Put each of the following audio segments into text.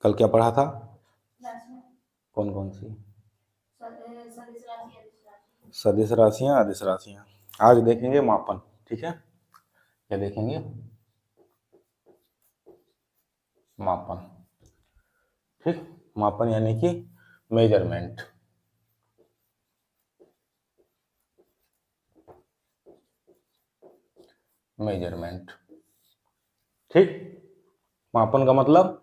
कल क्या पढ़ा था? कौन कौन सी? सदिश राशियां, अदिश राशियां। आज देखेंगे मापन। ठीक है, क्या देखेंगे? मापन। ठीक, मापन यानी कि मेजरमेंट। मेजरमेंट। ठीक, मापन का मतलब,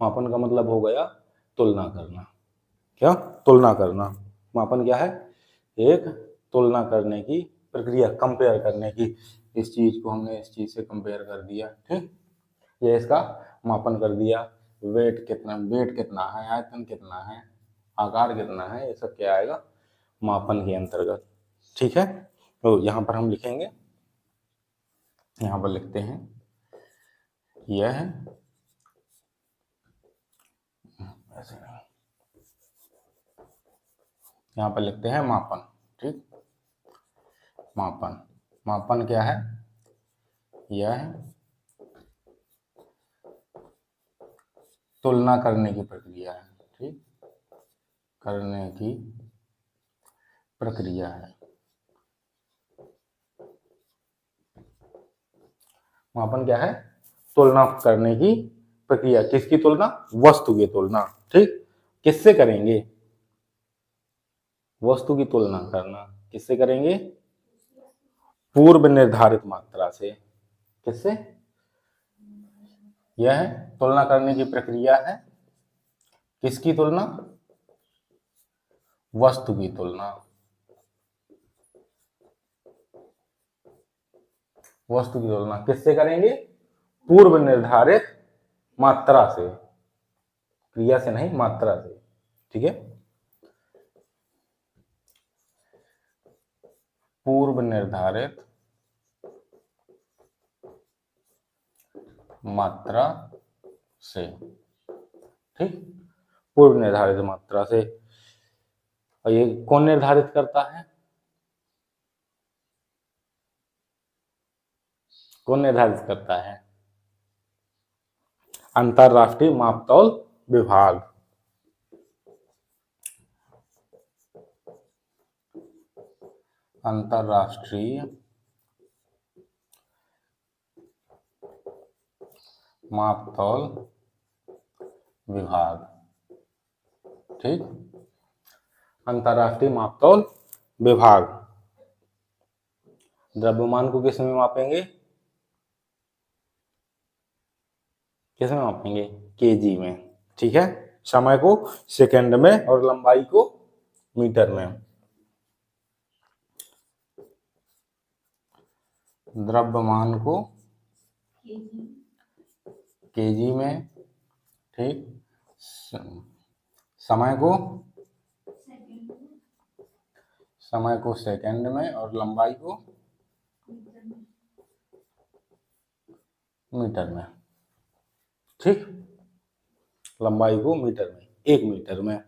मापन का मतलब हो गया तुलना करना। क्या? तुलना करना। मापन क्या है? एक तुलना करने की प्रक्रिया, कंपेयर करने की। इस चीज को हमने इस चीज से कंपेयर कर दिया। ठीक, ये इसका मापन कर दिया। वेट कितना है, आयतन कितना है, आकार कितना है, ये सब क्या आएगा? मापन के अंतर्गत। ठीक है, तो यहाँ पर हम लिखेंगे, यहाँ पर लिखते हैं यह है, ऐसे नहीं, यहाँ पर लिखते हैं मापन। ठीक, मापन। मापन क्या है? यह तुलना करने की प्रक्रिया है। ठीक, करने की प्रक्रिया है। मापन क्या है? तुलना करने की प्रक्रिया। किसकी तुलना? वस्तु की तुलना। ठीक, किससे करेंगे? वस्तु की तुलना करना किससे करेंगे? पूर्व निर्धारित मात्रा से। किससे? यह तुलना करने की प्रक्रिया है। किसकी तुलना? वस्तु की तुलना। वस्तु की तुलना किससे करेंगे? पूर्व निर्धारित मात्रा से। क्रिया से नहीं, मात्रा से। ठीक है, पूर्व निर्धारित मात्रा से। ठीक, पूर्व निर्धारित मात्रा से। और ये कौन निर्धारित करता है? कौन निर्धारित करता है? अंतरराष्ट्रीय मापतौल विभाग। अंतरराष्ट्रीय मापतौल विभाग। ठीक, अंतरराष्ट्रीय मापतौल विभाग द्रव्यमान को किस में मापेंगे? किस में मापेंगे? केजी में। ठीक है, समय को सेकंड में और लंबाई को मीटर में। द्रव्यमान को केजी में। ठीक, समय को सेकंड में और लंबाई को मीटर में। ठीक, लंबाई को मीटर में, 1 मीटर में।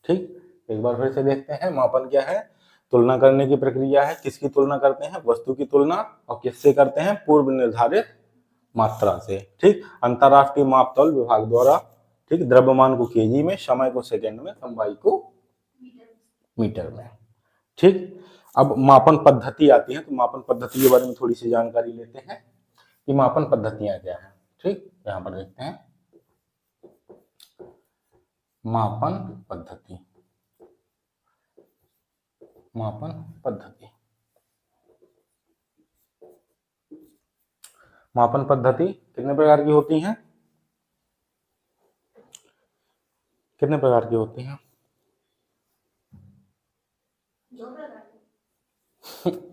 ठीक, एक बार फिर से देखते हैं, मापन क्या है? तुलना करने की प्रक्रिया है। किसकी तुलना करते हैं? वस्तु की तुलना। और किससे करते हैं? पूर्व निर्धारित मात्रा से। ठीक, अंतरराष्ट्रीय मापतौल विभाग द्वारा। ठीक, द्रव्यमान को केजी में, समय को सेकंड में, लंबाई को मीटर में। ठीक, अब मापन पद्धति आती है, तो मापन पद्धति के बारे में थोड़ी सी जानकारी लेते हैं कि मापन पद्धतियां क्या है। ठीक, यहां पर देखते हैं मापन पद्धति। मापन पद्धति। मापन पद्धति कितने प्रकार की होती हैं? कितने प्रकार की होती हैं?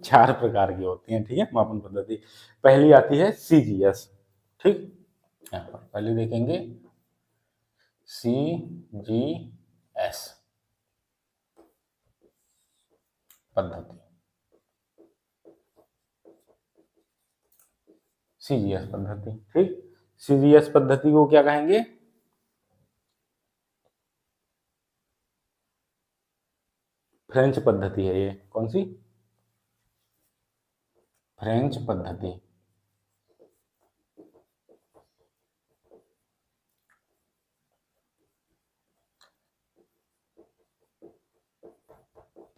4 प्रकार की होती हैं। ठीक है, मापन पद्धति। पहली आती है सीजीएस। ठीक, यहाँ पर पहले देखेंगे सीजीएस पद्धति। सीजीएस पद्धति। ठीक, सीजीएस पद्धति को क्या कहेंगे? फ्रेंच पद्धति है ये। कौन सी? फ्रेंच पद्धति।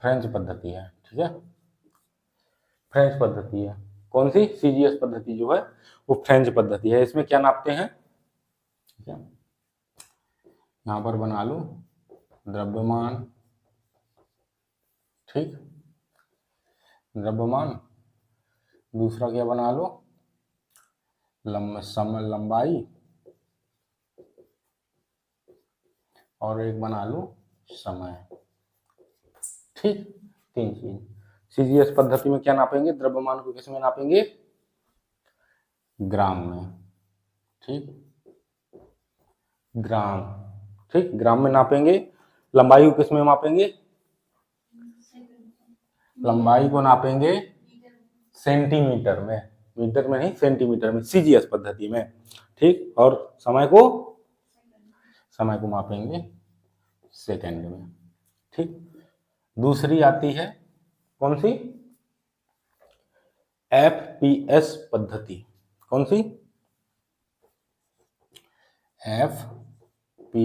फ्रेंच पद्धति है, ठीक है, फ्रेंच पद्धति है। कौन सी? सीजीएस पद्धति जो है वो फ्रेंच पद्धति है। इसमें क्या नापते हैं? ठीक है, यहाँ पर बना लो द्रव्यमान, ठीक, द्रव्यमान। दूसरा क्या बना लो? लंबाई, और एक बना लो समय, ठीक, 3 चीज। सीजीएस पद्धति में क्या नापेंगे? द्रव्यमान को किस में नापेंगे? ग्राम में, ठीक, ग्राम, ठीक, ग्राम में नापेंगे। लंबाई को किस में मापेंगे? लंबाई को नापेंगे सेंटीमीटर में, मीटर में नहीं, सेंटीमीटर में, सीजीएस पद्धति में, ठीक। और समय को मापेंगे सेकंड में, ठीक। दूसरी आती है कौन सी? एफपीएस पद्धति। कौन सी? एफपीएस,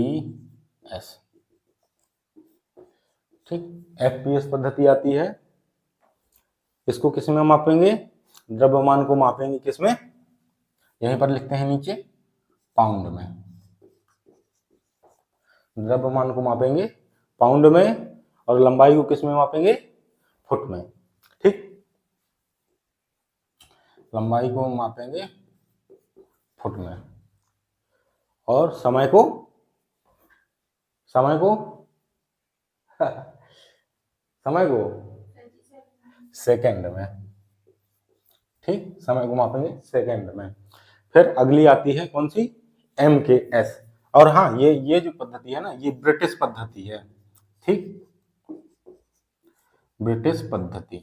ठीक, एफपीएस पद्धति आती है। इसको किस में मापेंगे? द्रव्यमान को मापेंगे किस में? यहीं पर लिखते हैं नीचे, पाउंड में। द्रव्यमान को मापेंगे पाउंड में, और लंबाई को किस में मापेंगे? फुट में, ठीक, लंबाई को मापेंगे फुट में, और समय को सेकंड में, ठीक, समय को मापेंगे सेकंड में। फिर अगली आती है कौन सी? एमकेएस। और हाँ, ये जो पद्धति है ना, ये ब्रिटिश पद्धति है, ठीक, ब्रिटिश पद्धति।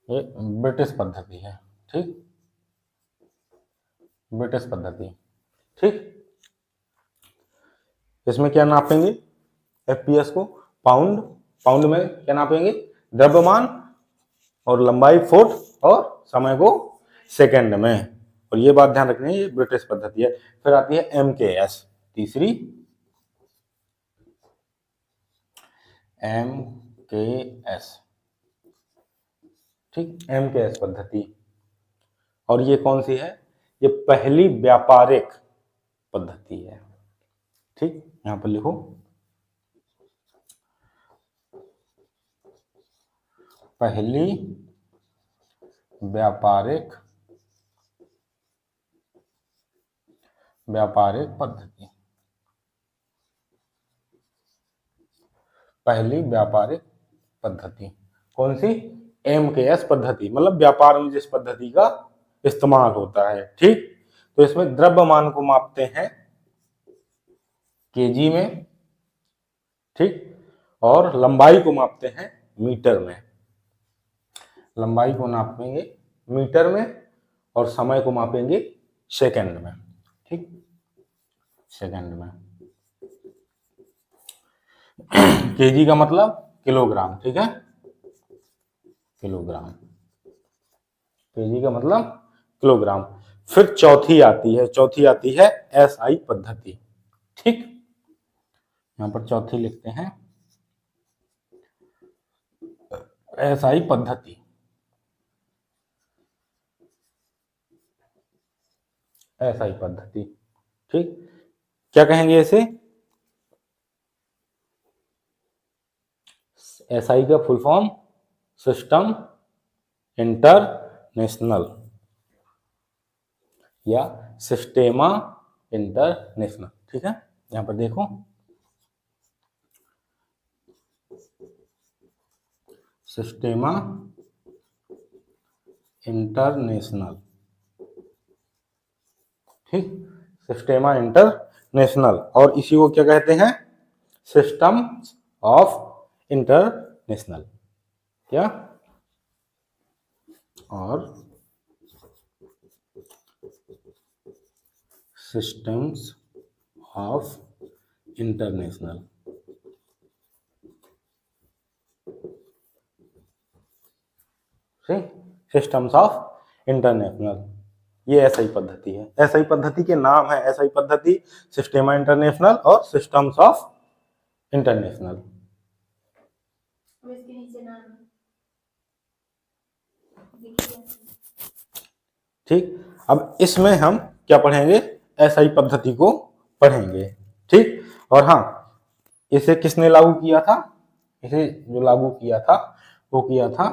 ये ब्रिटिश पद्धति है, ठीक, ब्रिटिश पद्धति, ठीक। इसमें क्या नापेंगे? एफपीएस को पाउंड में क्या नापेंगे? द्रव्यमान, और लंबाई फुट, और समय को सेकंड में। और ये बात ध्यान रखनी है, ये ब्रिटिश पद्धति है। फिर आती है एमकेएस, तीसरी, एमकेएस, ठीक, एमकेएस पद्धति। और ये कौन सी है? ये पहली व्यापारिक पद्धति है, ठीक, यहां पर लिखो, पहली व्यापारिक पद्धति, पहली व्यापारिक पद्धति। कौन सी? एमकेएस पद्धति, मतलब व्यापार में जिस पद्धति का इस्तेमाल होता है, ठीक। तो इसमें द्रव्यमान को मापते हैं केजी में, ठीक, और लंबाई को मापते हैं मीटर में। लंबाई को नापेंगे मीटर में, और समय को मापेंगे सेकंड में, ठीक, सेकंड में। केजी का मतलब किलोग्राम, ठीक है, किलोग्राम, केजी का मतलब किलोग्राम। फिर चौथी आती है एसआई पद्धति, ठीक, यहां पर चौथी लिखते हैं, एसआई पद्धति। एसआई पद्धति, ठीक, क्या कहेंगे इसे? एसआई का फुल फॉर्म सिस्टम इंटरनेशनल, या सिस्टेमा इंटरनेशनल, ठीक है। यहां पर देखो, सिस्टेमा इंटरनेशनल, ठीक, सिस्टेमा इंटरनेशनल। और इसी को क्या कहते हैं? सिस्टम ऑफ इंटरनेशनल, क्या? और systems of international, systems of international. ये एसआई पद्धति है। एसआई पद्धति के नाम है एसआई पद्धति, सिस्टेमा इंटरनेशनल और सिस्टम्स ऑफ इंटरनेशनल। ठीक, अब इसमें हम क्या पढ़ेंगे, एसआई पद्धति को पढ़ेंगे। ठीक, और हाँ, इसे किसने लागू किया था, इसे जो लागू किया था वो किया था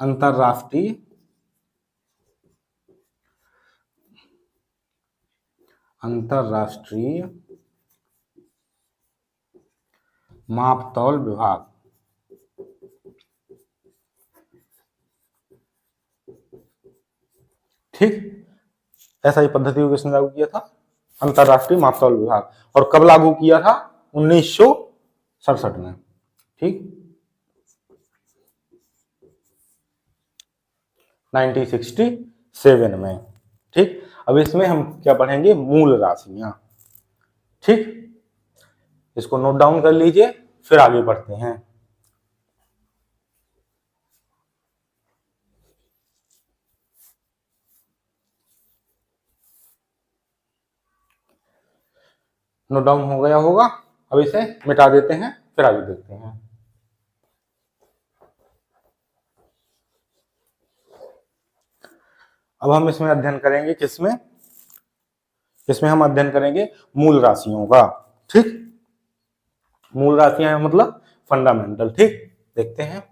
अंतरराष्ट्रीय मापतौल विभाग। ठीक, एसआई पद्धति को किसने लागू किया था, अंतरराष्ट्रीय मापतौल विभाग। और कब लागू किया था, 1967 में। ठीक, 1967 में। ठीक, अब इसमें हम क्या पढ़ेंगे, मूल राशियां। ठीक, इसको नोट डाउन कर लीजिए, फिर आगे बढ़ते हैं। नोट डाउन हो गया होगा, अब इसे मिटा देते हैं, फिर आगे देखते हैं। अब हम इसमें अध्ययन करेंगे, किसमें, इसमें हम अध्ययन करेंगे मूल राशियों का। ठीक, मूल राशियां मतलब फंडामेंटल। ठीक, देखते हैं।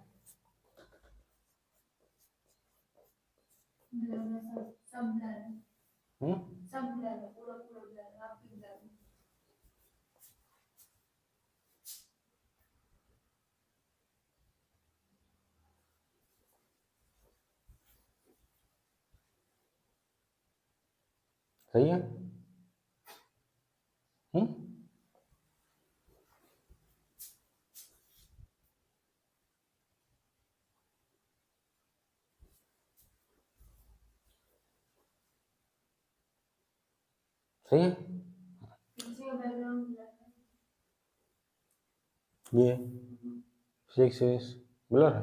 सही है। सही है। ये 6 ब्लर है।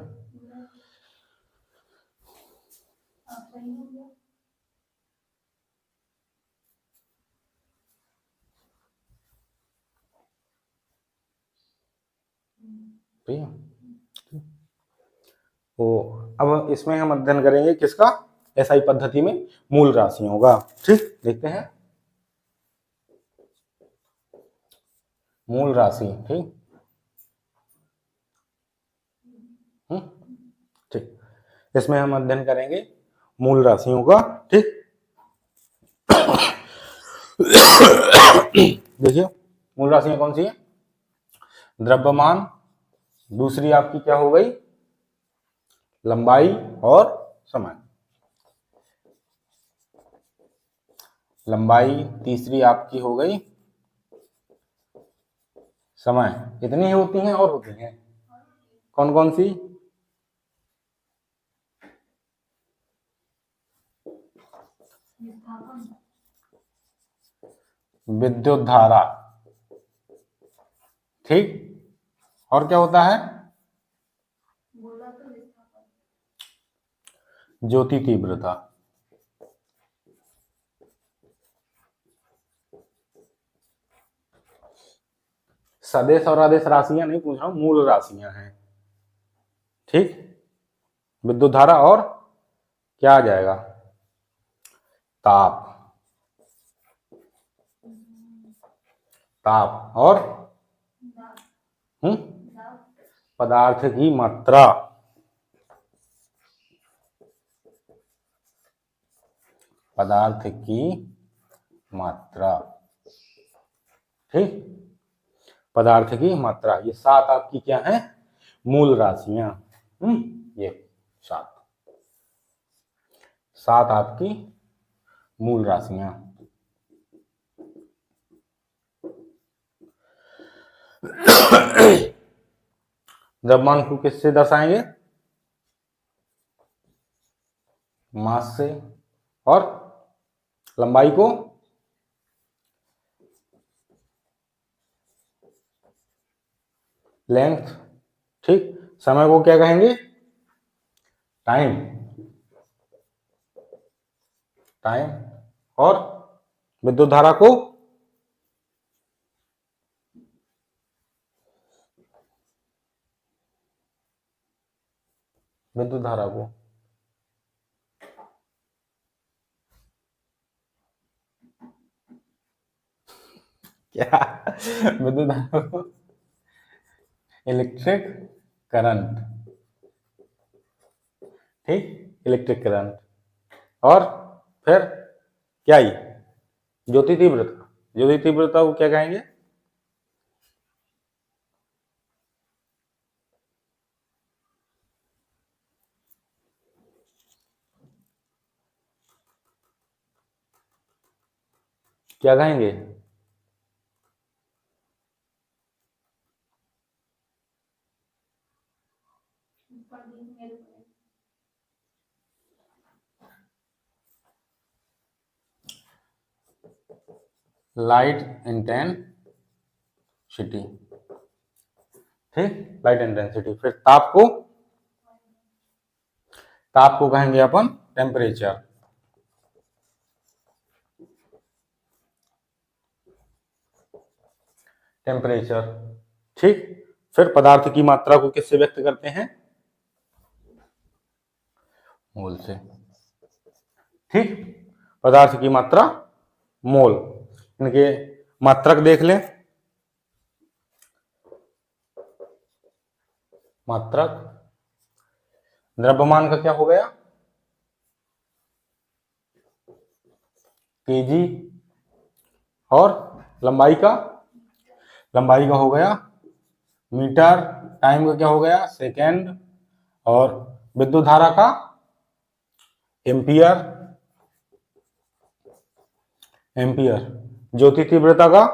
भैया तो अब इसमें हम अध्ययन करेंगे किसका, एसआई पद्धति में मूल राशियों का। ठीक, देखते हैं मूल राशि। ठीक, ठीक, इसमें हम अध्ययन करेंगे मूल राशियों का। ठीक, देखिए मूल राशियां कौन सी है, द्रव्यमान, दूसरी आपकी क्या हो गई, लंबाई और समय। लंबाई, तीसरी आपकी हो गई समय। इतनी ही होती हैं और होती हैं कौन कौन सी, विद्युत धारा। ठीक, और क्या होता है, ज्योति तीव्रता। सदिश और अदिश राशियां नहीं पूछ रहा हूं, मूल राशियां हैं। ठीक, विद्युत धारा और क्या आ जाएगा, ताप। ताप और पदार्थ की मात्रा। पदार्थ की मात्रा। ठीक, पदार्थ की मात्रा। ये 7 आपकी क्या है, मूल राशियां। ये 7 आपकी मूल राशियां। द्रव्यमान को किससे दर्शाएंगे, मास से, और लंबाई को लेंथ। ठीक, समय को क्या कहेंगे, टाइम। टाइम, और विद्युत धारा को विद्युत धारा को क्या विद्युत धारा को इलेक्ट्रिक करंट, ठीक, इलेक्ट्रिक करंट, और फिर क्या ही ज्योति तीव्रता, ज्योति तीव्रता को क्या कहेंगे, क्या कहेंगे, लाइट इंटेंसिटी, ठीक, लाइट इंटेंसिटी। फिर ताप को कहेंगे अपन टेम्परेचर, टेम्परेचर, ठीक। फिर पदार्थ की मात्रा को किससे व्यक्त करते हैं, मोल से, ठीक, पदार्थ की मात्रा मोल। इनके मात्रक देख लें, मात्रक द्रव्यमान का क्या हो गया, केजी, और लंबाई का हो गया मीटर, टाइम का क्या हो गया सेकेंड, और विद्युत धारा का एम्पियर, ज्योति तीव्रता का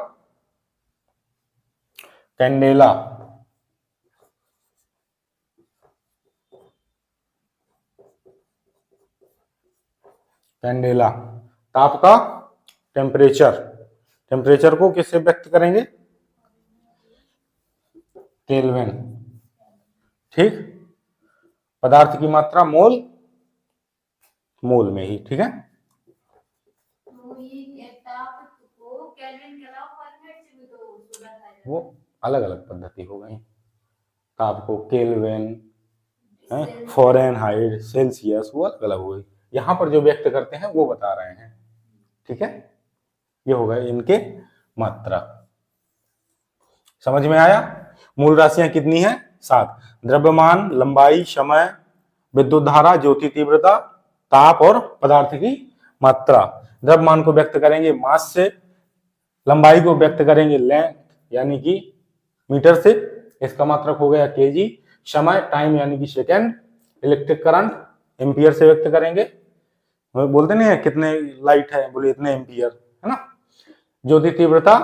कैंडेला, ताप का टेम्परेचर को किससे व्यक्त करेंगे, केल्विन, ठीक। पदार्थ की मात्रा मोल में ही, ठीक है। वो अलग अलग पद्धति हो गई, ताप को केल्विन, फ़ारेनहाइट, सेल्सियस, वो अलग अलग हुई। यहाँ पर जो व्यक्त करते हैं वो बता रहे हैं, ठीक है। ये हो गए इनके मात्रा, समझ में आया। मूल राशियां कितनी हैं, 7, द्रव्यमान, लंबाई, समय, विद्युत धारा, ज्योति तीव्रता, ताप और पदार्थ की मात्रा। द्रव्यमान को व्यक्त करेंगे मास से, लंबाई को व्यक्त करेंगे लेंथ यानी कि मीटर से, इसका मात्रक हो गया केजी, समय टाइम यानी कि सेकेंड, इलेक्ट्रिक करंट एम्पियर से व्यक्त करेंगे, बोलते नहीं है कितने लाइट है, बोले इतने एम्पियर, है ना। ज्योति तीव्रता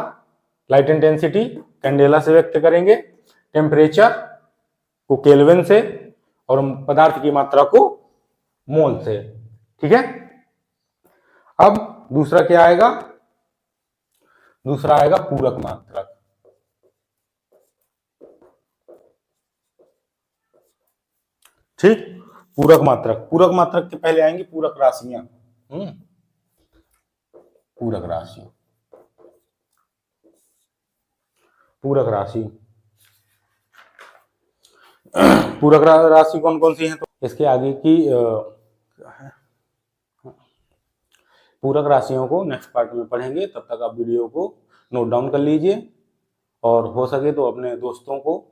लाइट इंटेंसिटी कैंडेला से व्यक्त करेंगे, टेम्परेचर को केल्विन से, और पदार्थ की मात्रा को मोल से, ठीक है। अब दूसरा क्या आएगा, दूसरा आएगा पूरक मात्रक, ठीक। पूरक मात्रक के पहले आएंगे पूरक राशियां, पूरक राशि, पूरक राशि कौन कौन सी हैं, तो इसके आगे की पूरक राशियों को नेक्स्ट पार्ट में पढ़ेंगे। तब तक आप वीडियो को नोट डाउन कर लीजिए, और हो सके तो अपने दोस्तों को